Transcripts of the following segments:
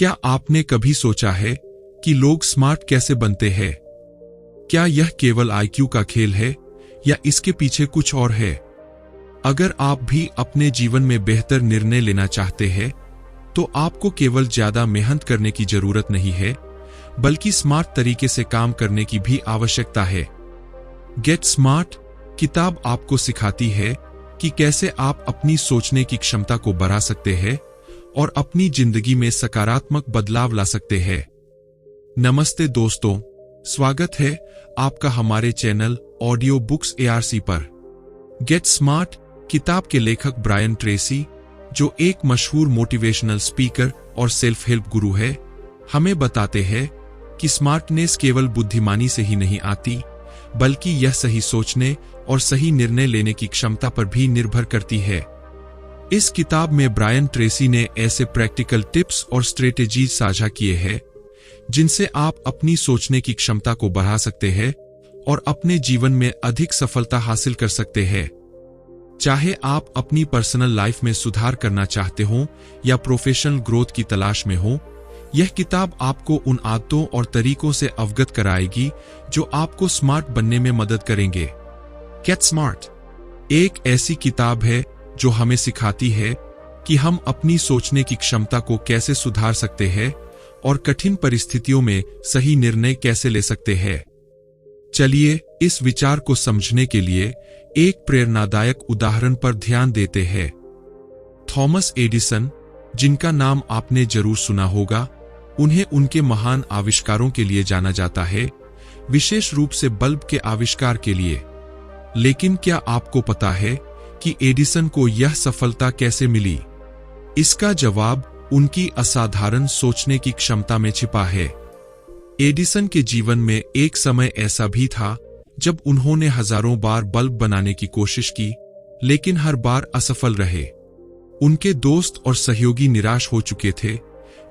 क्या आपने कभी सोचा है कि लोग स्मार्ट कैसे बनते हैं? क्या यह केवल आईक्यू का खेल है या इसके पीछे कुछ और है? अगर आप भी अपने जीवन में बेहतर निर्णय लेना चाहते हैं, तो आपको केवल ज्यादा मेहनत करने की जरूरत नहीं है, बल्कि स्मार्ट तरीके से काम करने की भी आवश्यकता है। गेट स्मार्ट किताब आपको सिखाती है कि कैसे आप अपनी सोचने की क्षमता को बढ़ा सकते हैं और अपनी जिंदगी में सकारात्मक बदलाव ला सकते हैं। नमस्ते दोस्तों, स्वागत है आपका हमारे चैनल ऑडियो बुक्स ARC पर। गेट स्मार्ट किताब के लेखक ब्रायन ट्रेसी, जो एक मशहूर मोटिवेशनल स्पीकर और सेल्फ हेल्प गुरु है, हमें बताते हैं कि स्मार्टनेस केवल बुद्धिमानी से ही नहीं आती, बल्कि यह सही सोचने और सही निर्णय लेने की क्षमता पर भी निर्भर करती है। इस किताब में ब्रायन ट्रेसी ने ऐसे प्रैक्टिकल टिप्स और स्ट्रेटेजीज साझा किए हैं जिनसे आप अपनी सोचने की क्षमता को बढ़ा सकते हैं और अपने जीवन में अधिक सफलता हासिल कर सकते हैं। चाहे आप अपनी पर्सनल लाइफ में सुधार करना चाहते हो या प्रोफेशनल ग्रोथ की तलाश में हो, यह किताब आपको उन आदतों और तरीकों से अवगत कराएगी जो आपको स्मार्ट बनने में मदद करेंगे। गेट स्मार्ट एक ऐसी किताब है जो हमें सिखाती है कि हम अपनी सोचने की क्षमता को कैसे सुधार सकते हैं और कठिन परिस्थितियों में सही निर्णय कैसे ले सकते हैं। चलिए इस विचार को समझने के लिए एक प्रेरणादायक उदाहरण पर ध्यान देते हैं। थॉमस एडिसन, जिनका नाम आपने जरूर सुना होगा, उन्हें उनके महान आविष्कारों के लिए जाना जाता है, विशेष रूप से बल्ब के आविष्कार के लिए। लेकिन क्या आपको पता है कि एडिसन को यह सफलता कैसे मिली? इसका जवाब उनकी असाधारण सोचने की क्षमता में छिपा है। एडिसन के जीवन में एक समय ऐसा भी था जब उन्होंने हजारों बार बल्ब बनाने की कोशिश की, लेकिन हर बार असफल रहे। उनके दोस्त और सहयोगी निराश हो चुके थे,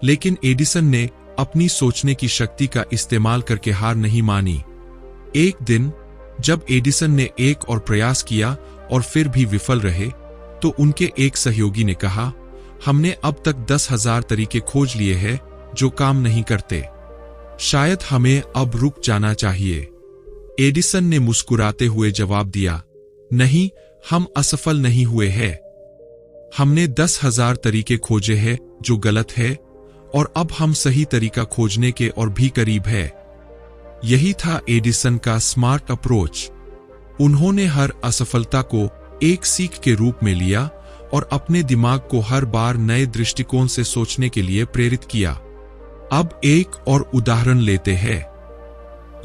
लेकिन एडिसन ने अपनी सोचने की शक्ति का इस्तेमाल करके हार नहीं मानी। एक दिन जब एडिसन ने एक और प्रयास किया और फिर भी विफल रहे, तो उनके एक सहयोगी ने कहा, हमने अब तक 10,000 तरीके खोज लिए हैं जो काम नहीं करते। शायद हमें अब रुक जाना चाहिए। एडिसन ने मुस्कुराते हुए जवाब दिया, नहीं, हम असफल नहीं हुए हैं। हमने 10,000 तरीके खोजे हैं जो गलत है, और अब हम सही तरीका खोजने के और भी करीब है। यही था एडिसन का स्मार्ट अप्रोच। उन्होंने हर असफलता को एक सीख के रूप में लिया और अपने दिमाग को हर बार नए दृष्टिकोण से सोचने के लिए प्रेरित किया। अब एक और उदाहरण लेते हैं।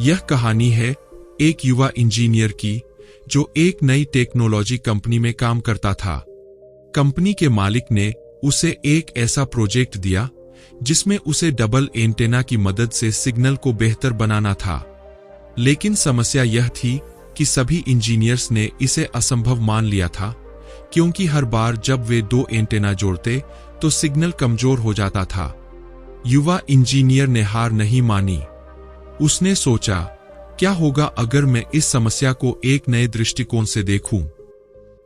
यह कहानी है एक युवा इंजीनियर की, जो एक नई टेक्नोलॉजी कंपनी में काम करता था। कंपनी के मालिक ने उसे एक ऐसा प्रोजेक्ट दिया जिसमें उसे डबल एंटेना की मदद से सिग्नल को बेहतर बनाना था। लेकिन समस्या यह थी कि सभी इंजीनियर्स ने इसे असंभव मान लिया था, क्योंकि हर बार जब वे 2 एंटेना जोड़ते तो सिग्नल कमजोर हो जाता था। युवा इंजीनियर ने हार नहीं मानी। उसने सोचा, क्या होगा अगर मैं इस समस्या को एक नए दृष्टिकोण से देखूं?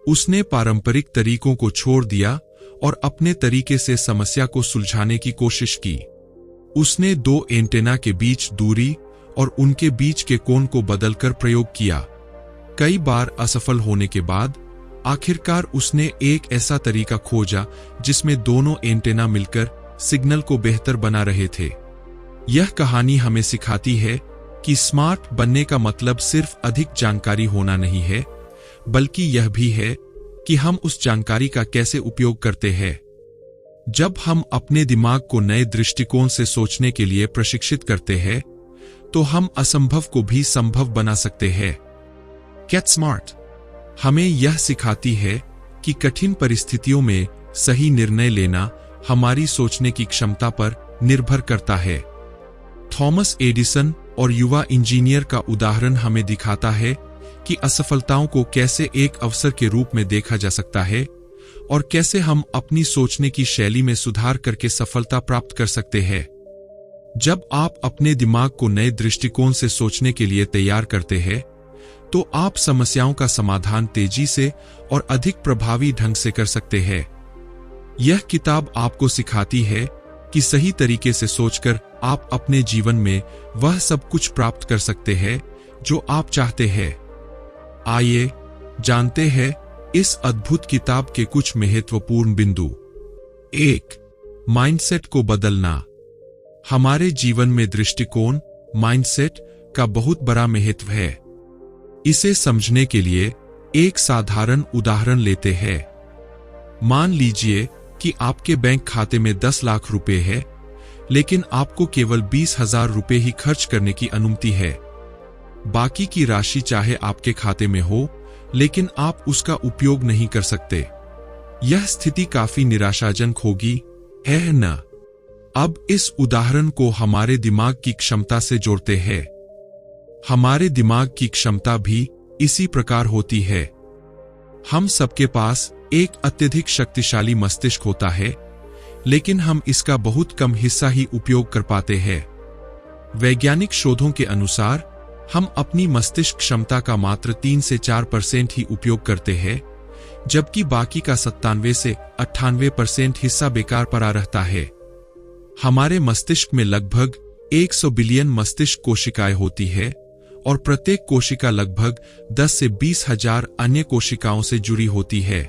उसने पारंपरिक तरीकों को छोड़ दिया और अपने तरीके से समस्या को सुलझाने की कोशिश की। उसने 2 एंटेना के बीच दूरी और उनके बीच के कोण को बदलकर प्रयोग किया। कई बार असफल होने के बाद आखिरकार उसने एक ऐसा तरीका खोजा जिसमें दोनों एंटेना मिलकर सिग्नल को बेहतर बना रहे थे। यह कहानी हमें सिखाती है कि स्मार्ट बनने का मतलब सिर्फ अधिक जानकारी होना नहीं है, बल्कि यह भी है कि हम उस जानकारी का कैसे उपयोग करते हैं। जब हम अपने दिमाग को नए दृष्टिकोण से सोचने के लिए प्रशिक्षित करते हैं, तो हम असंभव को भी संभव बना सकते हैं। गेट स्मार्ट हमें यह सिखाती है कि कठिन परिस्थितियों में सही निर्णय लेना हमारी सोचने की क्षमता पर निर्भर करता है। थॉमस एडिसन और युवा इंजीनियर का उदाहरण हमें दिखाता है कि असफलताओं को कैसे एक अवसर के रूप में देखा जा सकता है और कैसे हम अपनी सोचने की शैली में सुधार करके सफलता प्राप्त कर सकते हैं। जब आप अपने दिमाग को नए दृष्टिकोण से सोचने के लिए तैयार करते हैं, तो आप समस्याओं का समाधान तेजी से और अधिक प्रभावी ढंग से कर सकते हैं। यह किताब आपको सिखाती है कि सही तरीके से सोचकर आप अपने जीवन में वह सब कुछ प्राप्त कर सकते हैं जो आप चाहते हैं। आइए जानते हैं इस अद्भुत किताब के कुछ महत्वपूर्ण बिंदु। 1. माइंडसेट को बदलना। हमारे जीवन में दृष्टिकोण, माइंडसेट का बहुत बड़ा महत्व है। इसे समझने के लिए एक साधारण उदाहरण लेते हैं। मान लीजिए कि आपके बैंक खाते में 10 लाख रुपए है, लेकिन आपको केवल 20,000 रुपए ही खर्च करने की अनुमति है। बाकी की राशि चाहे आपके खाते में हो, लेकिन आप उसका उपयोग नहीं कर सकते। यह स्थिति काफी निराशाजनक होगी, है न? अब इस उदाहरण को हमारे दिमाग की क्षमता से जोड़ते हैं। हमारे दिमाग की क्षमता भी इसी प्रकार होती है। हम सबके पास एक अत्यधिक शक्तिशाली मस्तिष्क होता है, लेकिन हम इसका बहुत कम हिस्सा ही उपयोग कर पाते हैं। वैज्ञानिक शोधों के अनुसार हम अपनी मस्तिष्क क्षमता का मात्र 3 से 4% ही उपयोग करते हैं, जबकि बाकी का 97 से 98% हिस्सा बेकार पड़ा रहता है। हमारे मस्तिष्क में लगभग 100 बिलियन मस्तिष्क कोशिकाएं होती है और प्रत्येक कोशिका लगभग 10 से 20,000 अन्य कोशिकाओं से जुड़ी होती है।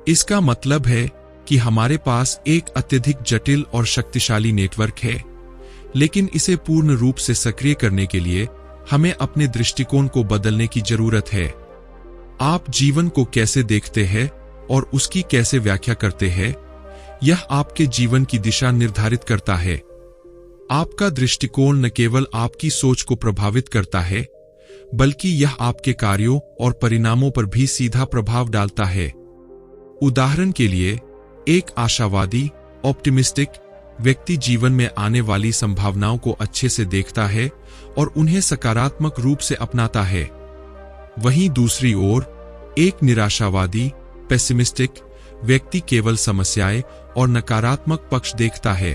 इसका मतलब है कि हमारे पास एक अत्यधिक जटिल और शक्तिशाली नेटवर्क है, लेकिन इसे पूर्ण रूप से सक्रिय करने के लिए हमें अपने दृष्टिकोण को बदलने की जरूरत है। आप जीवन को कैसे देखते हैं और उसकी कैसे व्याख्या करते हैं, यह आपके जीवन की दिशा निर्धारित करता है। आपका दृष्टिकोण न केवल आपकी सोच को प्रभावित करता है, बल्कि यह आपके कार्यों और परिणामों पर भी सीधा प्रभाव डालता है। उदाहरण के लिए, एक आशावादी, ऑप्टिमिस्टिक व्यक्ति जीवन में आने वाली संभावनाओं को अच्छे से देखता है और उन्हें सकारात्मक रूप से अपनाता है। वहीं दूसरी ओर, एक निराशावादी, पेसिमिस्टिक व्यक्ति केवल समस्याएं और नकारात्मक पक्ष देखता है।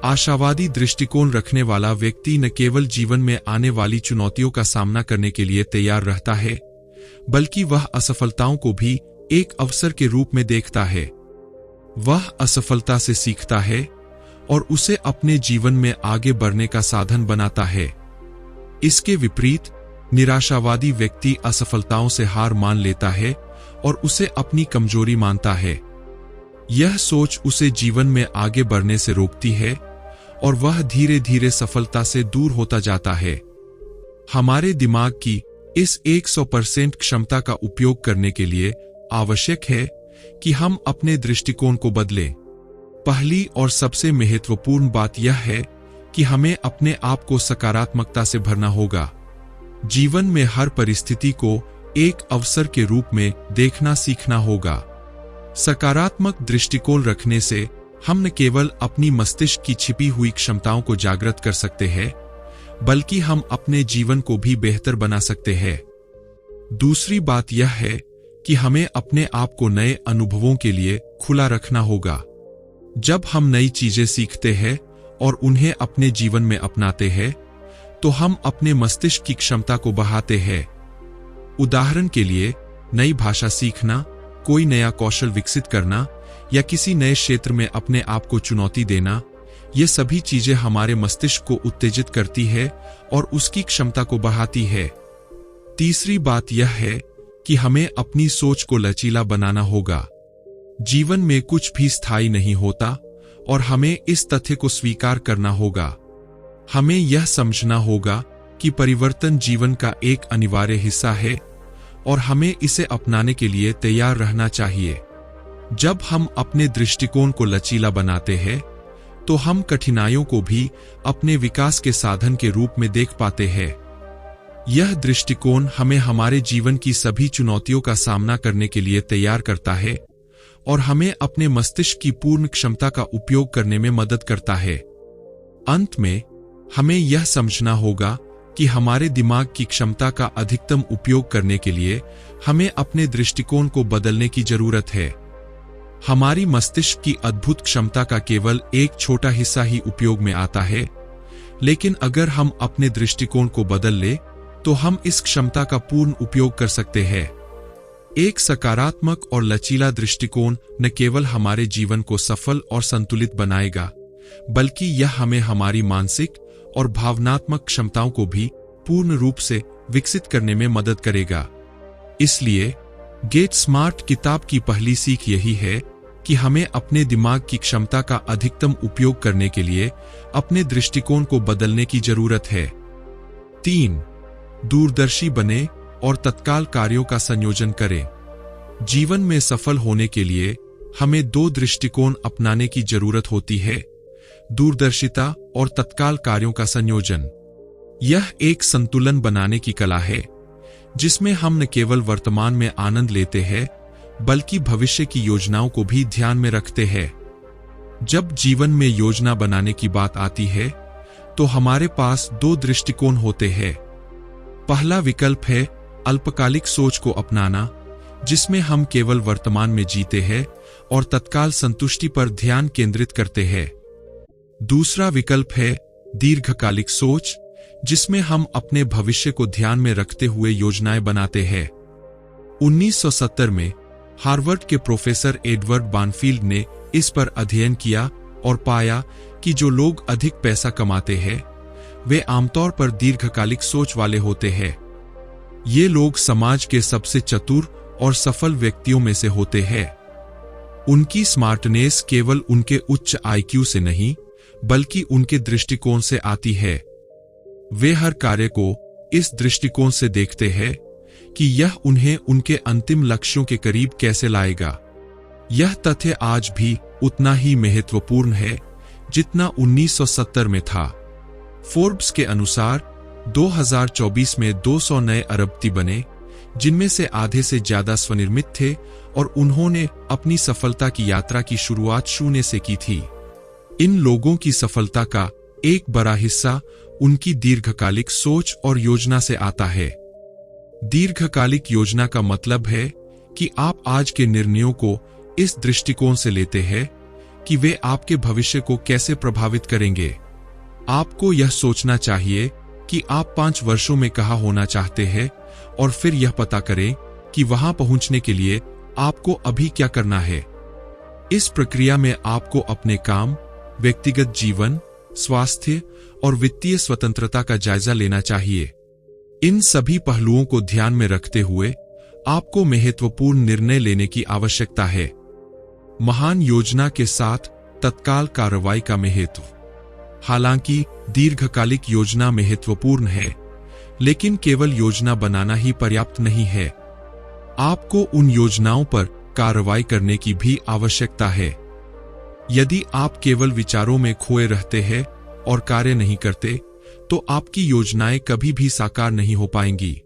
आशावादी दृष्टिकोण रखने वाला व्यक्ति न केवल जीवन में आने वाली चुनौतियों का सामना करने के लिए तैयार रहता है, बल्कि वह असफलताओं को भी एक अवसर के रूप में देखता है। वह असफलता से सीखता है और उसे अपने जीवन में आगे बढ़ने का साधन बनाता है। इसके विपरीत, निराशावादी व्यक्ति असफलताओं से हार मान लेता है और उसे अपनी कमजोरी मानता है। यह सोच उसे जीवन में आगे बढ़ने से रोकती है और वह धीरे धीरे सफलता से दूर होता जाता है। हमारे दिमाग की इस 100% क्षमता का उपयोग करने के लिए आवश्यक है कि हम अपने दृष्टिकोण को बदलें। पहली और सबसे महत्वपूर्ण बात यह है कि हमें अपने आप को सकारात्मकता से भरना होगा। जीवन में हर परिस्थिति को एक अवसर के रूप में देखना सीखना होगा। सकारात्मक दृष्टिकोण रखने से हम न केवल अपनी मस्तिष्क की छिपी हुई क्षमताओं को जागृत कर सकते हैं, बल्कि हम अपने जीवन को भी बेहतर बना सकते हैं। दूसरी बात यह है कि हमें अपने आप को नए अनुभवों के लिए खुला रखना होगा। जब हम नई चीजें सीखते हैं और उन्हें अपने जीवन में अपनाते हैं, तो हम अपने मस्तिष्क की क्षमता को बढ़ाते हैं। उदाहरण के लिए, नई भाषा सीखना, कोई नया कौशल विकसित करना या किसी नए क्षेत्र में अपने आप को चुनौती देना, ये सभी चीजें हमारे मस्तिष्क को उत्तेजित करती है और उसकी क्षमता को बढ़ाती है। तीसरी बात यह है कि हमें अपनी सोच को लचीला बनाना होगा। जीवन में कुछ भी स्थायी नहीं होता और हमें इस तथ्य को स्वीकार करना होगा। हमें यह समझना होगा कि परिवर्तन जीवन का एक अनिवार्य हिस्सा है और हमें इसे अपनाने के लिए तैयार रहना चाहिए। जब हम अपने दृष्टिकोण को लचीला बनाते हैं, तो हम कठिनाइयों को भी अपने विकास के साधन के रूप में देख पाते हैं। यह दृष्टिकोण हमें हमारे जीवन की सभी चुनौतियों का सामना करने के लिए तैयार करता है और हमें अपने मस्तिष्क की पूर्ण क्षमता का उपयोग करने में मदद करता है। अंत में, हमें यह समझना होगा कि हमारे दिमाग की क्षमता का अधिकतम उपयोग करने के लिए हमें अपने दृष्टिकोण को बदलने की जरूरत है। हमारी मस्तिष्क की अद्भुत क्षमता का केवल एक छोटा हिस्सा ही उपयोग में आता है, लेकिन अगर हम अपने दृष्टिकोण को बदल ले, तो हम इस क्षमता का पूर्ण उपयोग कर सकते हैं। एक सकारात्मक और लचीला दृष्टिकोण न केवल हमारे जीवन को सफल और संतुलित बनाएगा, बल्कि यह हमें हमारी मानसिक और भावनात्मक क्षमताओं को भी पूर्ण रूप से विकसित करने में मदद करेगा। इसलिए गेट स्मार्ट किताब की पहली सीख यही है कि हमें अपने दिमाग की क्षमता का अधिकतम उपयोग करने के लिए अपने दृष्टिकोण को बदलने की जरूरत है। 3. दूरदर्शी बने और तत्काल कार्यों का संयोजन करें। जीवन में सफल होने के लिए हमें 2 दृष्टिकोण अपनाने की जरूरत होती है, दूरदर्शिता और तत्काल कार्यों का संयोजन। यह एक संतुलन बनाने की कला है जिसमें हम न केवल वर्तमान में आनंद लेते हैं बल्कि भविष्य की योजनाओं को भी ध्यान में रखते हैं। जब जीवन में योजना बनाने की बात आती है तो हमारे पास 2 दृष्टिकोण होते हैं। पहला विकल्प है अल्पकालिक सोच को अपनाना, जिसमें हम केवल वर्तमान में जीते हैं और तत्काल संतुष्टि पर ध्यान केंद्रित करते हैं। दूसरा विकल्प है दीर्घकालिक सोच, जिसमें हम अपने भविष्य को ध्यान में रखते हुए योजनाएं बनाते हैं। 1970 में हार्वर्ड के प्रोफेसर एडवर्ड बानफील्ड ने इस पर अध्ययन किया और पाया कि जो लोग अधिक पैसा कमाते हैं वे आमतौर पर दीर्घकालिक सोच वाले होते हैं। ये लोग समाज के सबसे चतुर और सफल व्यक्तियों में से होते हैं। उनकी स्मार्टनेस केवल उनके उच्च आईक्यू से नहीं बल्कि उनके दृष्टिकोण से आती है। वे हर कार्य को इस दृष्टिकोण से देखते हैं कि यह उन्हें उनके अंतिम लक्ष्यों के करीब कैसे लाएगा। यह तथ्य आज भी उतना ही महत्वपूर्ण है जितना 1970 में था। फोर्ब्स के अनुसार 2024 में 200 नए अरबपति बने, जिनमें से आधे से ज्यादा स्वनिर्मित थे और उन्होंने अपनी सफलता की यात्रा की शुरुआत शून्य से की थी। इन लोगों की सफलता का एक बड़ा हिस्सा उनकी दीर्घकालिक सोच और योजना से आता है। दीर्घकालिक योजना का मतलब है कि आप आज के निर्णयों को इस दृष्टिकोण से लेते हैं कि वे आपके भविष्य को कैसे प्रभावित करेंगे। आपको यह सोचना चाहिए कि आप 5 वर्षों में कहाँ होना चाहते हैं और फिर यह पता करें कि वहां पहुंचने के लिए आपको अभी क्या करना है। इस प्रक्रिया में आपको अपने काम, व्यक्तिगत जीवन, स्वास्थ्य और वित्तीय स्वतंत्रता का जायजा लेना चाहिए। इन सभी पहलुओं को ध्यान में रखते हुए आपको महत्वपूर्ण निर्णय लेने की आवश्यकता है। महान योजना के साथ तत्काल कार्रवाई का महत्व। हालांकि दीर्घकालिक योजना महत्वपूर्ण है, लेकिन केवल योजना बनाना ही पर्याप्त नहीं है। आपको उन योजनाओं पर कार्रवाई करने की भी आवश्यकता है। यदि आप केवल विचारों में खोए रहते हैं और कार्य नहीं करते, तो आपकी योजनाएं कभी भी साकार नहीं हो पाएंगी।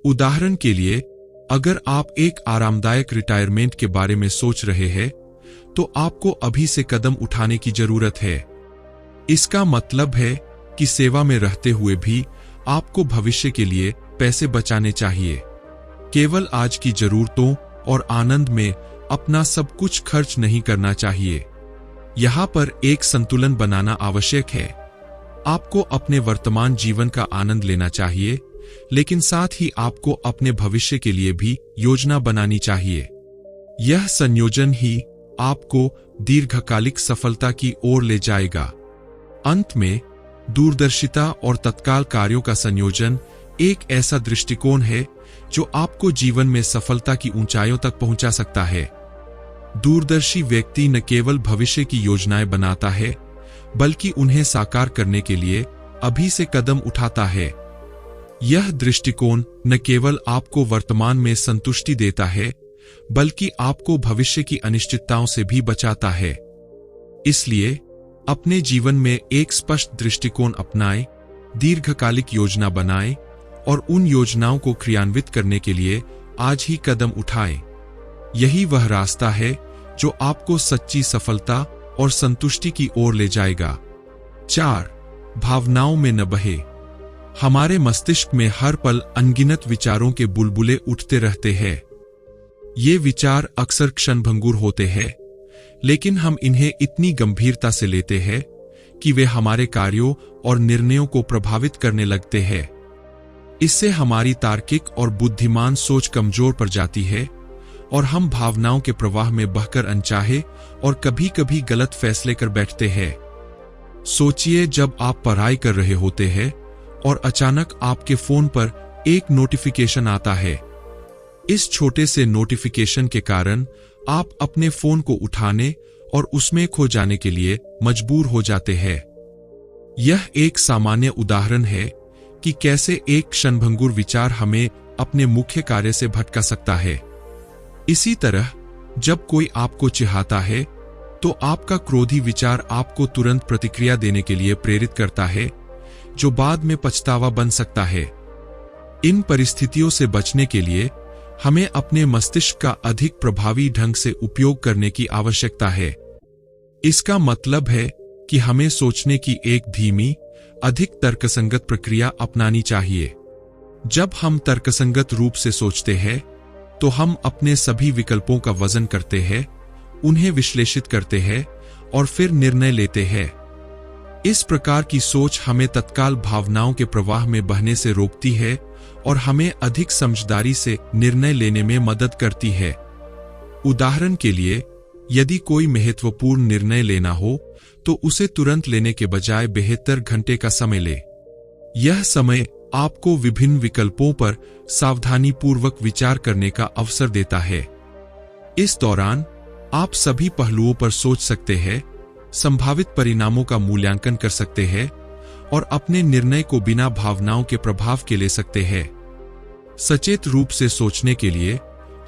उदाहरण के लिए, अगर आप एक आरामदायक रिटायरमेंट के बारे में सोच रहे हैं, तो आपको अभी से कदम उठाने की जरूरत है। इसका मतलब है कि सेवा में रहते हुए भी आपको भविष्य के लिए पैसे बचाने चाहिए। केवल आज की जरूरतों और आनंद में अपना सब कुछ खर्च नहीं करना चाहिए। यहाँ पर एक संतुलन बनाना आवश्यक है। आपको अपने वर्तमान जीवन का आनंद लेना चाहिए, लेकिन साथ ही आपको अपने भविष्य के लिए भी योजना बनानी चाहिए। यह संयोजन ही आपको दीर्घकालिक सफलता की ओर ले जाएगा। अंत में, दूरदर्शिता और तत्काल कार्यों का संयोजन एक ऐसा दृष्टिकोण है जो आपको जीवन में सफलता की ऊंचाइयों तक पहुंचा सकता है। दूरदर्शी व्यक्ति न केवल भविष्य की योजनाएं बनाता है, बल्कि उन्हें साकार करने के लिए अभी से कदम उठाता है। यह दृष्टिकोण न केवल आपको वर्तमान में संतुष्टि देता है, बल्कि आपको भविष्य की अनिश्चितताओं से भी बचाता है। इसलिए अपने जीवन में एक स्पष्ट दृष्टिकोण अपनाएं, दीर्घकालिक योजना बनाएं और उन योजनाओं को क्रियान्वित करने के लिए आज ही कदम उठाएं। यही वह रास्ता है जो आपको सच्ची सफलता और संतुष्टि की ओर ले जाएगा। 4. भावनाओं में न बहे। हमारे मस्तिष्क में हर पल अनगिनत विचारों के बुलबुले उठते रहते हैं। ये विचार अक्सर क्षणभंगुर होते हैं, लेकिन हम इन्हें इतनी गंभीरता से लेते हैं कि वे हमारे कार्यों और निर्णयों को प्रभावित करने लगते हैं। इससे हमारी तार्किक और बुद्धिमान सोच कमजोर पड़ जाती है और हम भावनाओं के प्रवाह में बहकर अनचाहे और कभी-कभी गलत फैसले कर बैठते हैं। सोचिए जब आप पढ़ाई कर रहे होते हैं और अचानक आपके फोन पर एक नोटिफिकेशन आता है। इस छोटे से नोटिफिकेशन के कारण आप अपने फोन को उठाने और उसमें खो जाने के लिए मजबूर हो जाते हैं। यह एक सामान्य उदाहरण है कि कैसे एक क्षणभंगुर विचार हमें अपने मुख्य कार्य से भटका सकता है। इसी तरह जब कोई आपको चिढ़ाता है तो आपका क्रोधी विचार आपको तुरंत प्रतिक्रिया देने के लिए प्रेरित करता है, जो बाद में पछतावा बन सकता है। इन परिस्थितियों से बचने के लिए हमें अपने मस्तिष्क का अधिक प्रभावी ढंग से उपयोग करने की आवश्यकता है। इसका मतलब है कि हमें सोचने की एक धीमी, अधिक तर्कसंगत प्रक्रिया अपनानी चाहिए। जब हम तर्कसंगत रूप से सोचते हैं तो हम अपने सभी विकल्पों का वजन करते हैं, उन्हें विश्लेषित करते हैं और फिर निर्णय लेते हैं। इस प्रकार की सोच हमें तत्काल भावनाओं के प्रवाह में बहने से रोकती है और हमें अधिक समझदारी से निर्णय लेने में मदद करती है। उदाहरण के लिए, यदि कोई महत्वपूर्ण निर्णय लेना हो तो उसे तुरंत लेने के बजाय बेहतर घंटे का समय ले। यह समय आपको विभिन्न विकल्पों पर सावधानीपूर्वक विचार करने का अवसर देता है। इस दौरान आप सभी पहलुओं पर सोच सकते हैं, संभावित परिणामों का मूल्यांकन कर सकते हैं और अपने निर्णय को बिना भावनाओं के प्रभाव के ले सकते हैं। सचेत रूप से सोचने के लिए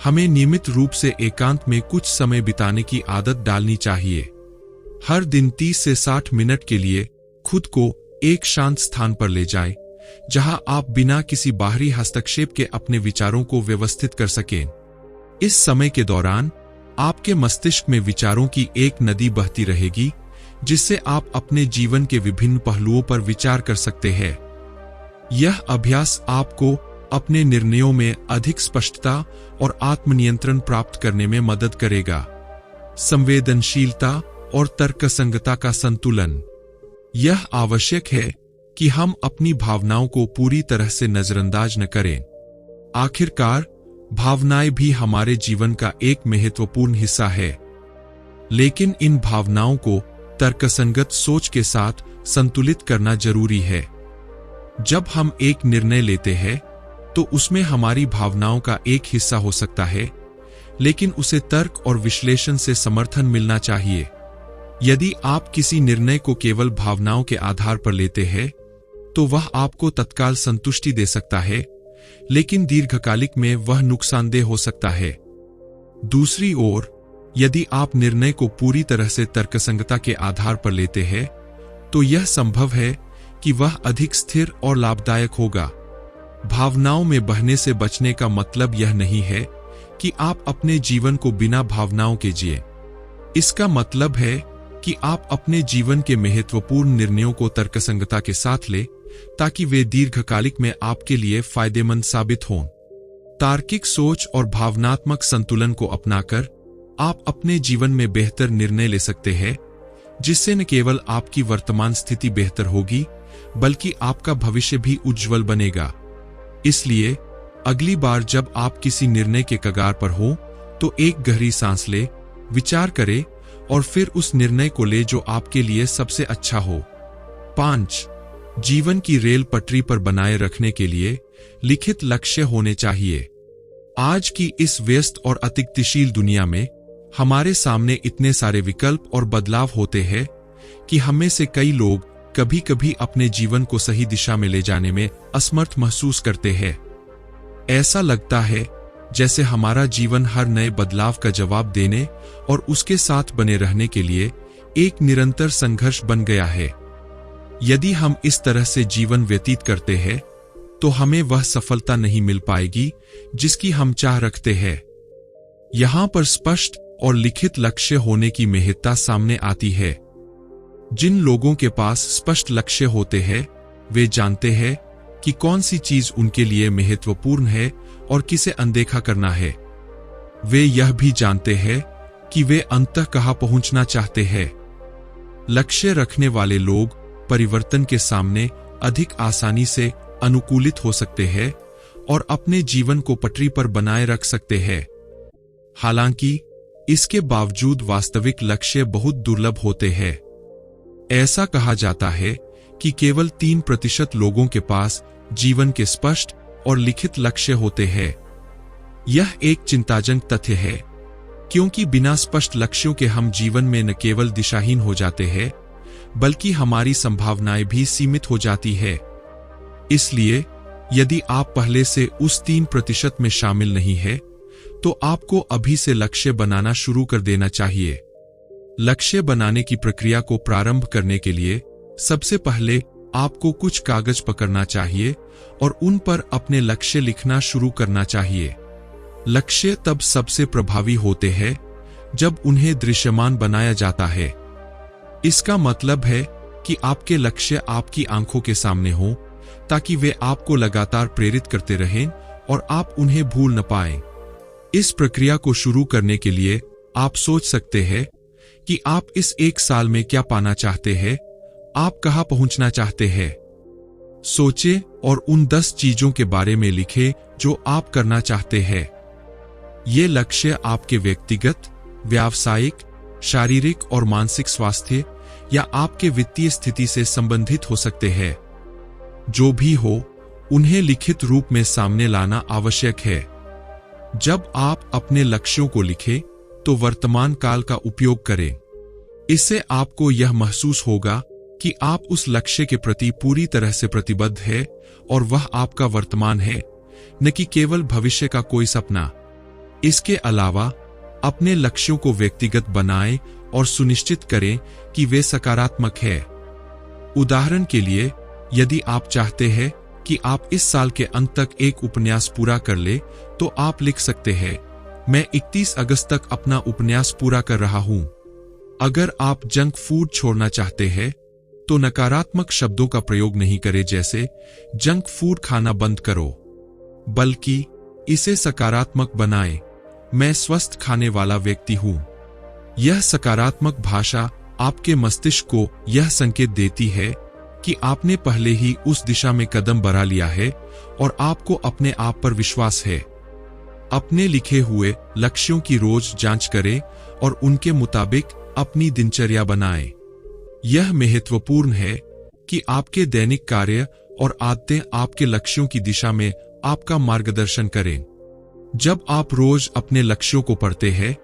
हमें नियमित रूप से एकांत में कुछ समय बिताने की आदत डालनी चाहिए। हर दिन 30 से 60 मिनट के लिए खुद को एक शांत स्थान पर ले जाएं, जहां आप बिना किसी बाहरी हस्तक्षेप के अपने विचारों को व्यवस्थित कर सकें। इस समय के दौरान आपके मस्तिष्क में विचारों की एक नदी बहती रहेगी, जिससे आप अपने जीवन के विभिन्न पहलुओं पर विचार कर सकते हैं। यह अभ्यास आपको अपने निर्णयों में अधिक स्पष्टता और आत्मनियंत्रण प्राप्त करने में मदद करेगा। संवेदनशीलता और तर्कसंगता का संतुलन। यह आवश्यक है कि हम अपनी भावनाओं को पूरी तरह से नजरअंदाज न करें। आखिरकार, भावनाएं भी हमारे जीवन का एक महत्वपूर्ण हिस्सा है, लेकिन इन भावनाओं को तर्कसंगत सोच के साथ संतुलित करना जरूरी है। जब हम एक निर्णय लेते हैं तो उसमें हमारी भावनाओं का एक हिस्सा हो सकता है, लेकिन उसे तर्क और विश्लेषण से समर्थन मिलना चाहिए। यदि आप किसी निर्णय को केवल भावनाओं के आधार पर लेते हैं तो वह आपको तत्काल संतुष्टि दे सकता है, लेकिन दीर्घकालिक में वह नुकसानदेह हो सकता है। दूसरी ओर, यदि आप निर्णय को पूरी तरह से तर्कसंगता के आधार पर लेते हैं तो यह संभव है कि वह अधिक स्थिर और लाभदायक होगा। भावनाओं में बहने से बचने का मतलब यह नहीं है कि आप अपने जीवन को बिना भावनाओं के जिए। इसका मतलब है कि आप अपने जीवन के महत्वपूर्ण निर्णयों को तर्कसंगता के साथ लें, ताकि वे दीर्घकालिक में आपके लिए फायदेमंद साबित हों। तार्किक सोच और भावनात्मक संतुलन को अपनाकर आप अपने जीवन में बेहतर निर्णय ले सकते हैं, जिससे न केवल आपकी वर्तमान स्थिति बेहतर होगी, बल्कि आपका भविष्य भी उज्जवल बनेगा। इसलिए अगली बार जब आप किसी निर्णय के कगार पर हो तो एक गहरी सांस ले, विचार करें और फिर उस निर्णय को ले जो आपके लिए सबसे अच्छा हो। 5. जीवन की रेल पटरी पर बनाए रखने के लिए लिखित लक्ष्य होने चाहिए। आज की इस व्यस्त और अतिगतिशील दुनिया में हमारे सामने इतने सारे विकल्प और बदलाव होते हैं कि हमें से कई लोग कभी कभी अपने जीवन को सही दिशा में ले जाने में असमर्थ महसूस करते हैं। ऐसा लगता है जैसे हमारा जीवन हर नए बदलाव का जवाब देने और उसके साथ बने रहने के लिए एक निरंतर संघर्ष बन गया है। यदि हम इस तरह से जीवन व्यतीत करते हैं तो हमें वह सफलता नहीं मिल पाएगी जिसकी हम चाह रखते हैं। यहां पर स्पष्ट और लिखित लक्ष्य होने की महत्ता सामने आती है। जिन लोगों के पास स्पष्ट लक्ष्य होते हैं, वे जानते हैं कि कौन सी चीज उनके लिए महत्वपूर्ण है और किसे अनदेखा करना है। वे यह भी जानते हैं कि वे अंततः कहां पहुंचना चाहते हैं। लक्ष्य रखने वाले लोग परिवर्तन के सामने अधिक आसानी से अनुकूलित हो सकते हैं और अपने जीवन को पटरी पर बनाए रख सकते हैं। हालांकि इसके बावजूद वास्तविक लक्ष्य बहुत दुर्लभ होते हैं। ऐसा कहा जाता है कि केवल 3% लोगों के पास जीवन के स्पष्ट और लिखित लक्ष्य होते हैं। यह एक चिंताजनक तथ्य है, क्योंकि बिना स्पष्ट लक्ष्यों के हम जीवन में न केवल दिशाहीन हो जाते हैं, बल्कि हमारी संभावनाएं भी सीमित हो जाती है। इसलिए यदि आप पहले से उस 3% में शामिल नहीं है, तो आपको अभी से लक्ष्य बनाना शुरू कर देना चाहिए। लक्ष्य बनाने की प्रक्रिया को प्रारंभ करने के लिए सबसे पहले आपको कुछ कागज पकड़ना चाहिए और उन पर अपने लक्ष्य लिखना शुरू करना चाहिए। लक्ष्य तब सबसे प्रभावी होते हैं जब उन्हें दृश्यमान बनाया जाता है। इसका मतलब है कि आपके लक्ष्य आपकी आंखों के सामने हों, ताकि वे आपको लगातार प्रेरित करते रहें और आप उन्हें भूल न पाएं। इस प्रक्रिया को शुरू करने के लिए आप सोच सकते हैं कि आप इस 1 साल में क्या पाना चाहते हैं, आप कहां पहुंचना चाहते हैं। सोचें और उन 10 चीजों के बारे में लिखें जो आप करना चाहते हैं। ये लक्ष्य आपके व्यक्तिगत, व्यावसायिक, शारीरिक और मानसिक स्वास्थ्य या आपके वित्तीय स्थिति से संबंधित हो सकते हैं। जो भी हो, उन्हें लिखित रूप में सामने लाना आवश्यक है। जब आप अपने लक्ष्यों को लिखें, तो वर्तमान काल का उपयोग करें। इससे आपको यह महसूस होगा कि आप उस लक्ष्य के प्रति पूरी तरह से प्रतिबद्ध हैं और वह आपका वर्तमान है, न कि केवल भविष्य का कोई सपना। इसके अलावा अपने लक्ष्यों को व्यक्तिगत बनाएं और सुनिश्चित करें कि वे सकारात्मक हैं। उदाहरण के लिए, यदि आप चाहते हैं कि आप इस साल के अंत तक एक उपन्यास पूरा कर ले, तो आप लिख सकते हैं, मैं 31 अगस्त तक अपना उपन्यास पूरा कर रहा हूं। अगर आप जंक फूड छोड़ना चाहते हैं, तो नकारात्मक शब्दों का प्रयोग नहीं करें, जैसे जंक फूड खाना बंद करो, बल्कि इसे सकारात्मक बनाएं, मैं स्वस्थ खाने वाला व्यक्ति हूं। यह सकारात्मक भाषा आपके मस्तिष्क को यह संकेत देती है कि आपने पहले ही उस दिशा में कदम बढ़ा लिया है और आपको अपने आप पर विश्वास है। अपने लिखे हुए लक्ष्यों की रोज जांच करें और उनके मुताबिक अपनी दिनचर्या बनाएं। यह महत्वपूर्ण है कि आपके दैनिक कार्य और आदतें आपके लक्ष्यों की दिशा में आपका मार्गदर्शन करें। जब आप रोज अपने लक्ष्यों को पढ़ते हैं,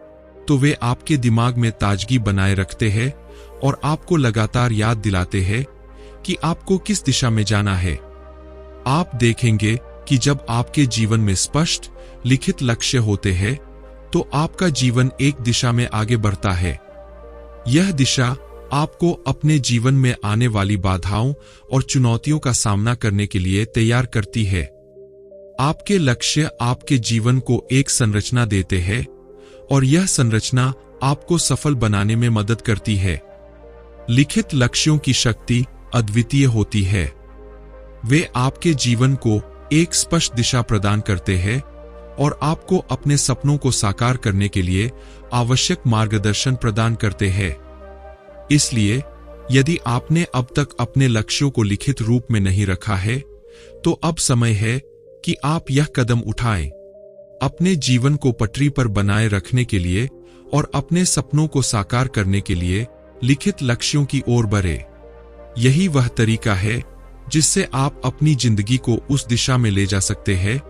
तो वे आपके दिमाग में ताजगी बनाए रखते हैं और आपको लगातार याद दिलाते हैं कि आपको किस दिशा में जाना है। आप देखेंगे कि जब आपके जीवन में स्पष्ट, लिखित लक्ष्य होते हैं, तो आपका जीवन एक दिशा में आगे बढ़ता है। यह दिशा आपको अपने जीवन में आने वाली बाधाओं और चुनौतियों का सामना करने के लिए तैयार करती है। आपके लक्ष्य आपके जीवन को एक संरचना देते हैं और यह संरचना आपको सफल बनाने में मदद करती है। लिखित लक्ष्यों की शक्ति अद्वितीय होती है। वे आपके जीवन को एक स्पष्ट दिशा प्रदान करते हैं और आपको अपने सपनों को साकार करने के लिए आवश्यक मार्गदर्शन प्रदान करते हैं। इसलिए यदि आपने अब तक अपने लक्ष्यों को लिखित रूप में नहीं रखा है, तो अब समय है कि आप यह कदम उठाएं। अपने जीवन को पटरी पर बनाए रखने के लिए और अपने सपनों को साकार करने के लिए लिखित लक्ष्यों की ओर बढ़ें। यही वह तरीका है जिससे आप अपनी जिंदगी को उस दिशा में ले जा सकते हैं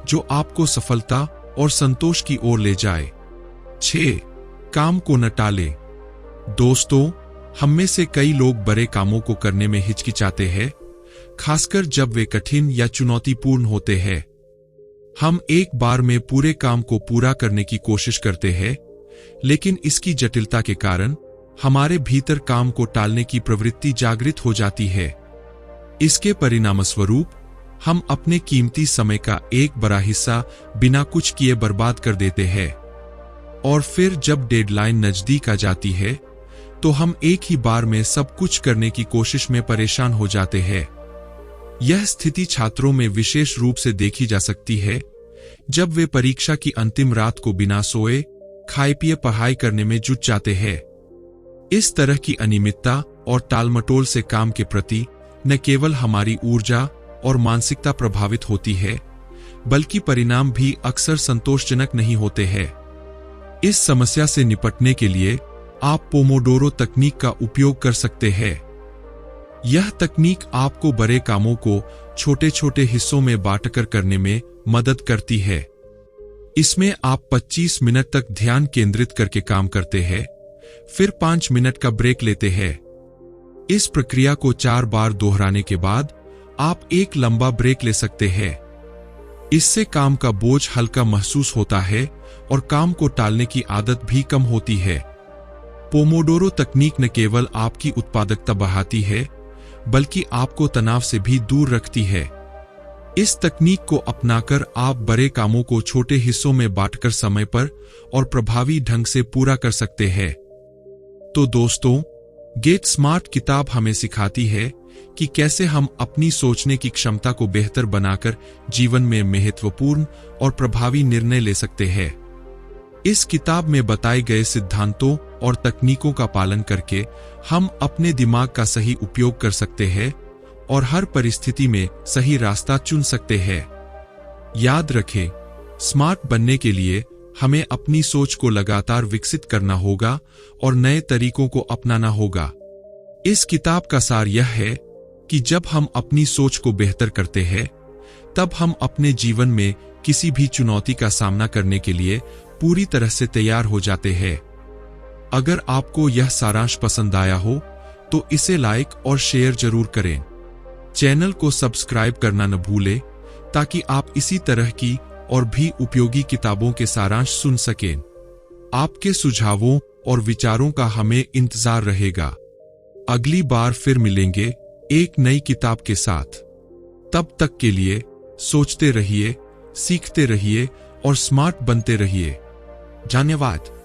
जो आपको सफलता और संतोष की ओर ले जाए। 6. काम को न टालें। दोस्तों, हम में से कई लोग बड़े कामों को करने में हिचकिचाते हैं, खासकर जब वे कठिन या चुनौतीपूर्ण होते हैं। हम एक बार में पूरे काम को पूरा करने की कोशिश करते हैं, लेकिन इसकी जटिलता के कारण हमारे भीतर काम को टालने की प्रवृत्ति जागृत हो जाती है। इसके परिणामस्वरूप हम अपने कीमती समय का एक बड़ा हिस्सा बिना कुछ किए बर्बाद कर देते हैं, और फिर जब डेडलाइन नजदीक आ जाती है, तो हम एक ही बार में सब कुछ करने की कोशिश में परेशान हो जाते हैं। यह स्थिति छात्रों में विशेष रूप से देखी जा सकती है, जब वे परीक्षा की अंतिम रात को बिना सोए खाए पिए पढ़ाई करने में जुट जाते हैं। इस तरह की अनियमितता और टालमटोल से काम के प्रति न केवल हमारी ऊर्जा और मानसिकता प्रभावित होती है, बल्कि परिणाम भी अक्सर संतोषजनक नहीं होते हैं। इस समस्या से निपटने के लिए आप पोमोडोरो तकनीक का उपयोग कर सकते हैं। यह तकनीक आपको बड़े कामों को छोटे छोटे हिस्सों में बांटकर करने में मदद करती है। इसमें आप 25 मिनट तक ध्यान केंद्रित करके काम करते हैं, फिर 5 मिनट का ब्रेक लेते हैं। इस प्रक्रिया को 4 बार दोहराने के बाद आप एक लंबा ब्रेक ले सकते हैं। इससे काम का बोझ हल्का महसूस होता है और काम को टालने की आदत भी कम होती है। पोमोडोरो तकनीक न केवल आपकी उत्पादकता बढ़ाती है, बल्कि आपको तनाव से भी दूर रखती है। इस तकनीक को अपनाकर आप बड़े कामों को छोटे हिस्सों में बांटकर समय पर और प्रभावी ढंग से पूरा कर सकते हैं। तो दोस्तों, गेट स्मार्ट किताब हमें सिखाती है कि कैसे हम अपनी सोचने की क्षमता को बेहतर बनाकर जीवन में महत्वपूर्ण और प्रभावी निर्णय ले सकते हैं। इस किताब में बताए गए सिद्धांतों और तकनीकों का पालन करके हम अपने दिमाग का सही उपयोग कर सकते हैं और हर परिस्थिति में सही रास्ता चुन सकते हैं। याद रखें, स्मार्ट बनने के लिए हमें अपनी सोच को लगातार विकसित करना होगा और नए तरीकों को अपनाना होगा। इस किताब का सार यह है कि जब हम अपनी सोच को बेहतर करते हैं, तब हम अपने जीवन में किसी भी चुनौती का सामना करने के लिए पूरी तरह से तैयार हो जाते हैं। अगर आपको यह सारांश पसंद आया हो तो इसे लाइक और शेयर जरूर करें। चैनल को सब्सक्राइब करना न भूलें ताकि आप इसी तरह की और भी उपयोगी किताबों के सारांश सुन सकें। आपके सुझावों और विचारों का हमें इंतजार रहेगा। अगली बार फिर मिलेंगे एक नई किताब के साथ। तब तक के लिए सोचते रहिए, सीखते रहिए और स्मार्ट बनते रहिए। धन्यवाद।